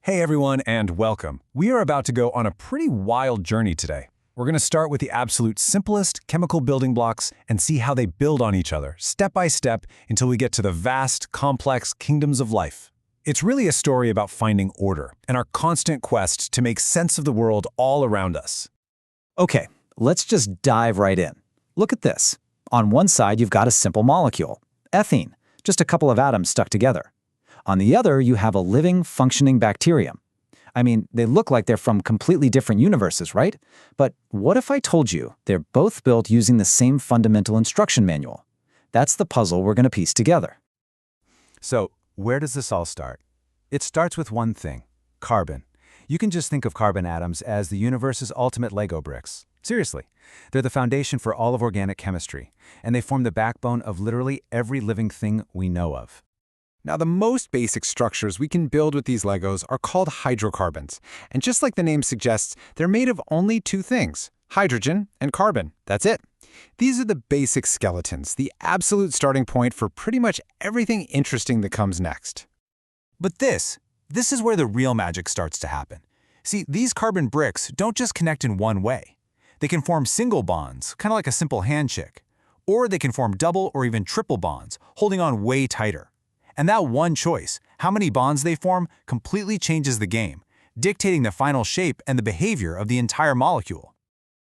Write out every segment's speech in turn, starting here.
Hey everyone, and welcome. We are about to go on a pretty wild journey today. We're going to start with the absolute simplest chemical building blocks and see how they build on each other, step by step, until we get to the vast, complex kingdoms of life. It's really a story about finding order and our constant quest to make sense of the world all around us. Okay, let's just dive right in. Look at this. On one side, you've got a simple molecule, ethene, just a couple of atoms stuck together. On the other, you have a living, functioning bacterium. I mean, they look like they're from completely different universes, right? But what if I told you they're both built using the same fundamental instruction manual? That's the puzzle we're going to piece together. So, where does this all start? It starts with one thing: carbon. You can just think of carbon atoms as the universe's ultimate Lego bricks. Seriously, they're the foundation for all of organic chemistry, and they form the backbone of literally every living thing we know of. Now, the most basic structures we can build with these Legos are called hydrocarbons. And just like the name suggests, they're made of only two things: hydrogen and carbon. That's it. These are the basic skeletons, the absolute starting point for pretty much everything interesting that comes next. But this is where the real magic starts to happen. See, these carbon bricks don't just connect in one way. They can form single bonds, kind of like a simple handshake. Or they can form double or even triple bonds, holding on way tighter. And that one choice, how many bonds they form, completely changes the game, dictating the final shape and the behavior of the entire molecule.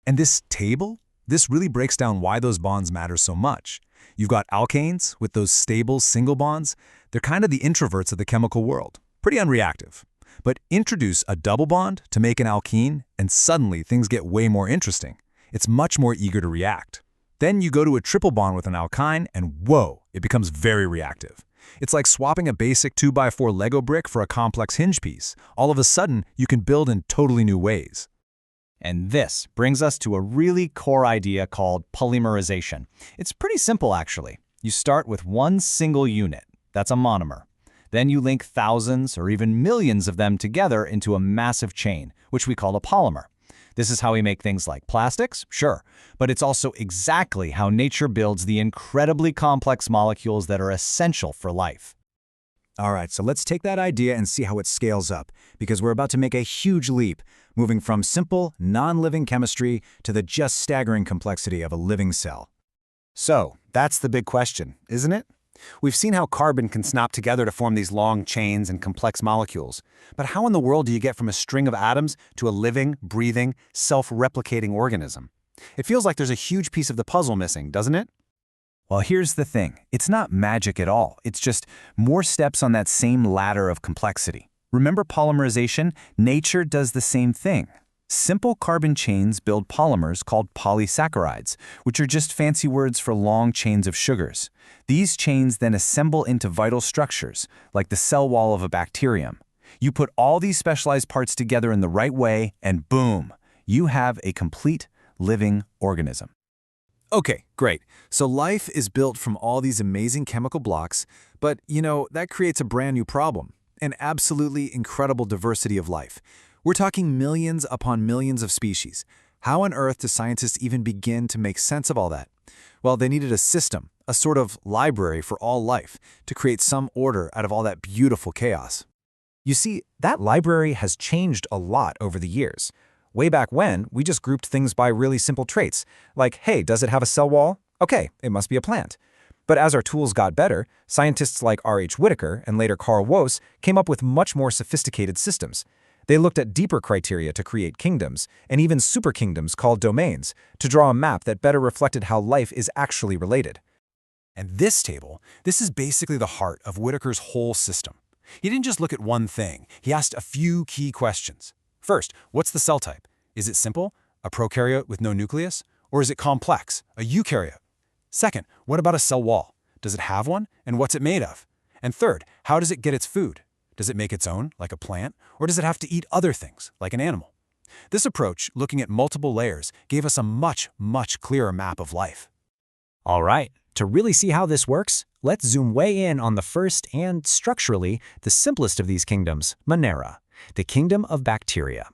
And this table? This really breaks down why those bonds matter so much. You've got alkanes with those stable single bonds. They're kind of the introverts of the chemical world, pretty unreactive. But introduce a double bond to make an alkene, and suddenly things get way more interesting. It's much more eager to react. Then you go to a triple bond with an alkyne, and whoa, it becomes very reactive. It's like swapping a basic 2x4 Lego brick for a complex hinge piece. All of a sudden, you can build in totally new ways. And this brings us to a really core idea called polymerization. It's pretty simple, actually. You start with one single unit. That's a monomer. Then you link thousands or even millions of them together into a massive chain, which we call a polymer. This is how we make things like plastics, sure, but it's also exactly how nature builds the incredibly complex molecules that are essential for life. All right, so let's take that idea and see how it scales up, because we're about to make a huge leap, moving from simple, non-living chemistry to the just staggering complexity of a living cell. So, that's the big question, isn't it? We've seen how carbon can snap together to form these long chains and complex molecules. But how in the world do you get from a string of atoms to a living, breathing, self-replicating organism? It feels like there's a huge piece of the puzzle missing, doesn't it? Well, here's the thing. It's not magic at all. It's just more steps on that same ladder of complexity. Remember polymerization? Nature does the same thing. Simple carbon chains build polymers called polysaccharides, which are just fancy words for long chains of sugars. These chains then assemble into vital structures, like the cell wall of a bacterium. You put all these specialized parts together in the right way, and boom, you have a complete living organism. Okay, great. So life is built from all these amazing chemical blocks, but, that creates a brand new problem, an absolutely incredible diversity of life. We're talking millions upon millions of species. How on earth do scientists even begin to make sense of all that? Well, they needed a system, a sort of library for all life, to create some order out of all that beautiful chaos. You see, that library has changed a lot over the years. Way back when, we just grouped things by really simple traits, like, hey, does it have a cell wall? Okay, it must be a plant. But as our tools got better, scientists like R.H. Whittaker and later Carl Woese came up with much more sophisticated systems. They looked at deeper criteria to create kingdoms, and even superkingdoms called domains, to draw a map that better reflected how life is actually related. And this table, this is basically the heart of Whittaker's whole system. He didn't just look at one thing. He asked a few key questions. First, what's the cell type? Is it simple, a prokaryote with no nucleus? Or is it complex, a eukaryote? Second, what about a cell wall? Does it have one, and what's it made of? And third, how does it get its food? Does it make its own, like a plant, or does it have to eat other things, like an animal? This approach, looking at multiple layers, gave us a much, much clearer map of life. All right, to really see how this works, let's zoom way in on the first and, structurally, the simplest of these kingdoms, Monera, the kingdom of bacteria.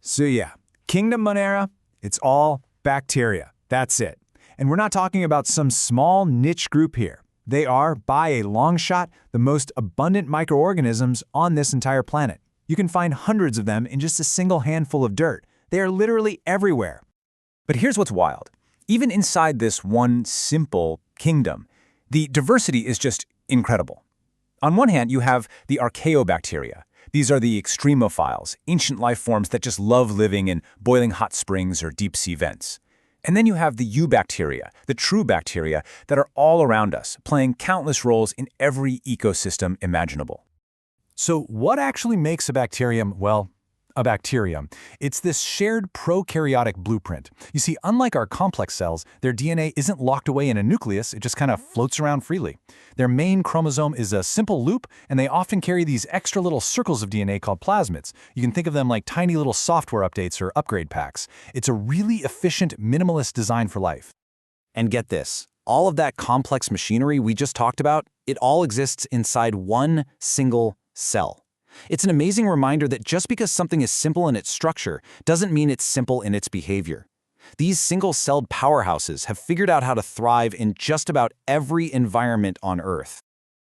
So yeah, Kingdom Monera, it's all bacteria. That's it. And we're not talking about some small niche group here. They are, by a long shot, the most abundant microorganisms on this entire planet. You can find hundreds of them in just a single handful of dirt. They are literally everywhere. But here's what's wild. Even inside this one simple kingdom, the diversity is just incredible. On one hand, you have the archaeobacteria. These are the extremophiles, ancient life forms that just love living in boiling hot springs or deep-sea vents. And then you have the eubacteria, the true bacteria that are all around us, playing countless roles in every ecosystem imaginable. So what actually makes a bacterium, well, a bacterium? It's this shared prokaryotic blueprint. You see, unlike our complex cells, their DNA isn't locked away in a nucleus, it just kind of floats around freely. Their main chromosome is a simple loop, and they often carry these extra little circles of DNA called plasmids. You can think of them like tiny little software updates or upgrade packs. It's a really efficient, minimalist design for life. And get this, all of that complex machinery we just talked about, it all exists inside one single cell. It's an amazing reminder that just because something is simple in its structure doesn't mean it's simple in its behavior. These single-celled powerhouses have figured out how to thrive in just about every environment on Earth.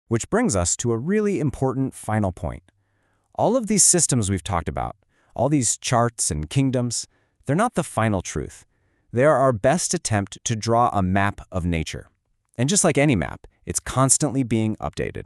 Which brings us to a really important final point. All of these systems we've talked about, all these charts and kingdoms, they're not the final truth. They are our best attempt to draw a map of nature. And just like any map, it's constantly being updated.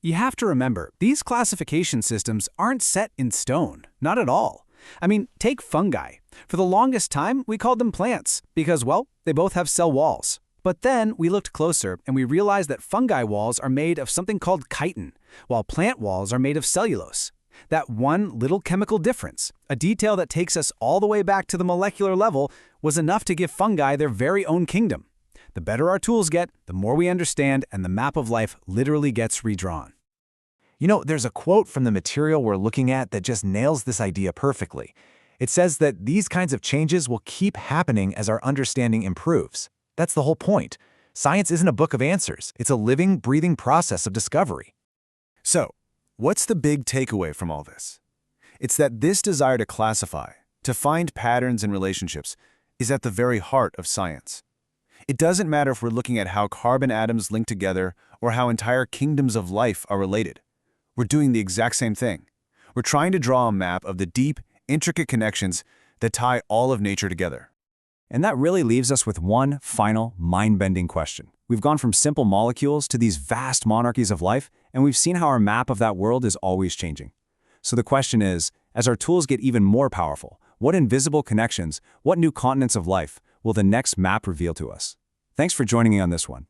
You have to remember, these classification systems aren't set in stone, not at all. I mean, take fungi. For the longest time, we called them plants because, well, they both have cell walls. But then we looked closer and we realized that fungi walls are made of something called chitin, while plant walls are made of cellulose. That one little chemical difference, a detail that takes us all the way back to the molecular level, was enough to give fungi their very own kingdom. The better our tools get, the more we understand, and the map of life literally gets redrawn. You know, there's a quote from the material we're looking at that just nails this idea perfectly. It says that these kinds of changes will keep happening as our understanding improves. That's the whole point. Science isn't a book of answers. It's a living, breathing process of discovery. So, what's the big takeaway from all this? It's that this desire to classify, to find patterns and relationships, is at the very heart of science. It doesn't matter if we're looking at how carbon atoms link together or how entire kingdoms of life are related. We're doing the exact same thing. We're trying to draw a map of the deep, intricate connections that tie all of nature together. And that really leaves us with one final, mind-bending question. We've gone from simple molecules to these vast monarchies of life, and we've seen how our map of that world is always changing. So the question is, as our tools get even more powerful, what invisible connections, what new continents of life will the next map reveal to us? Thanks for joining me on this one.